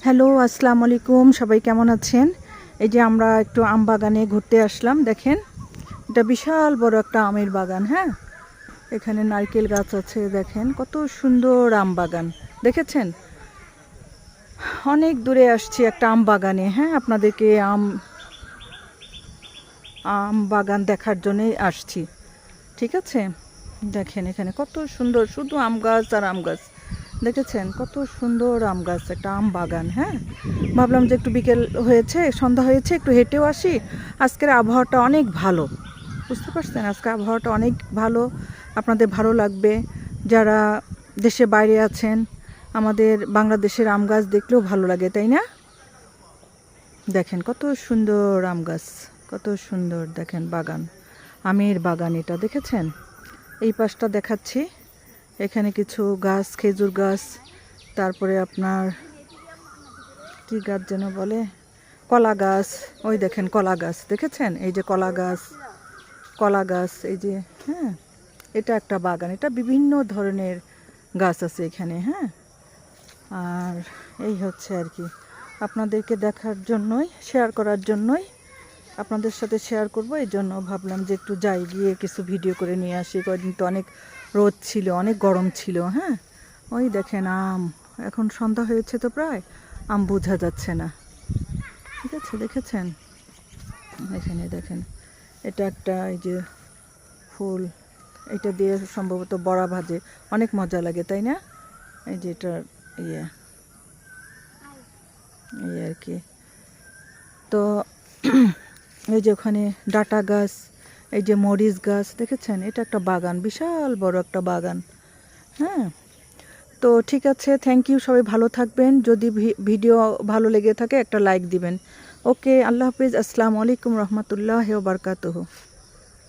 Hello, আসসালামু আলাইকুম। সবাই কেমন আছেন? এই যে আমরা একটু আম বাগানে ঘুরতে আসলাম। দেখেন, এটা বিশাল বড় একটা আমের বাগান। হ্যাঁ, এখানে নারকেল গাছ আছে। দেখেন কত সুন্দর আম বাগান। দেখেছেন? অনেক দূরে আসছি একটা আম বাগানে। হ্যাঁ, আপনাদেরকে আম আম বাগান দেখার জন্যই আসছি। ঠিক আছে? দেখেন এখানে কত সুন্দর, শুধু আম গাছ আর আম গাছ। দেখেছেন কত সুন্দর আম গাছ, একটা আম বাগান। হ্যাঁ, ভাবলাম যে একটু বিকেল হয়েছে, সন্ধ্যা হয়েছে, একটু হেঁটেও আসি। আজকের আবহাওয়াটা অনেক ভালো, বুঝতে পারছেন? আজকে আবহাওয়াটা অনেক ভালো, আপনাদের ভালো লাগবে। যারা দেশে বাইরে আছেন, আমাদের বাংলাদেশের আম গাছ দেখলেও ভালো লাগে, তাই না? দেখেন কত সুন্দর আম গাছ, কত সুন্দর। দেখেন বাগান, আমের বাগান এটা। দেখেছেন? এই পাশটা দেখাচ্ছি। এখানে কিছু গাছ, খেজুর গাছ, তারপরে আপনার কি গাছ যেন বলে, কলা গাছ। ওই দেখেন কলা গাছ, দেখেছেন? এই যে কলা গাছ, কলা গাছ, এই যে। হ্যাঁ, এটা একটা বাগান, এটা বিভিন্ন ধরনের গাছ আছে এখানে। হ্যাঁ, আর এই হচ্ছে আর কি, আপনাদেরকে দেখার জন্যই, শেয়ার করার জন্যই আপনাদের সাথে শেয়ার করব। এই জন্য ভাবলাম যে একটু যাই, গিয়ে কিছু ভিডিও করে নিয়ে আসি। কয়েকদিন তো অনেক রোদ ছিল, অনেক গরম ছিল। হ্যাঁ, ওই দেখেন আম, এখন সন্ধ্যা হয়েছে তো প্রায়, আম বোঝা যাচ্ছে না। ঠিক আছে, দেখেছেন? এখানে দেখেন, এটা একটা এই যে ফুল, এটা দিয়ে সম্ভবত বড়া ভাজে, অনেক মজা লাগে, তাই না? এই যে এটা ইয়ে, এই আর কি। তো এই যে ওখানে ডাটা গাছ, এই যে মরিচ গাছ, দেখেছেন? এটা একটা বাগান, বিশাল বড় একটা বাগান। হ্যাঁ, তো ঠিক আছে, থ্যাংক ইউ। সবাই ভালো থাকবেন। যদি ভিডিও ভালো লেগে থাকে একটা লাইক দিবেন। ওকে, আল্লাহ হাফিজ, আসসালামু আলাইকুম রহমতুল্লাহ ওয়া বারাকাতুহু।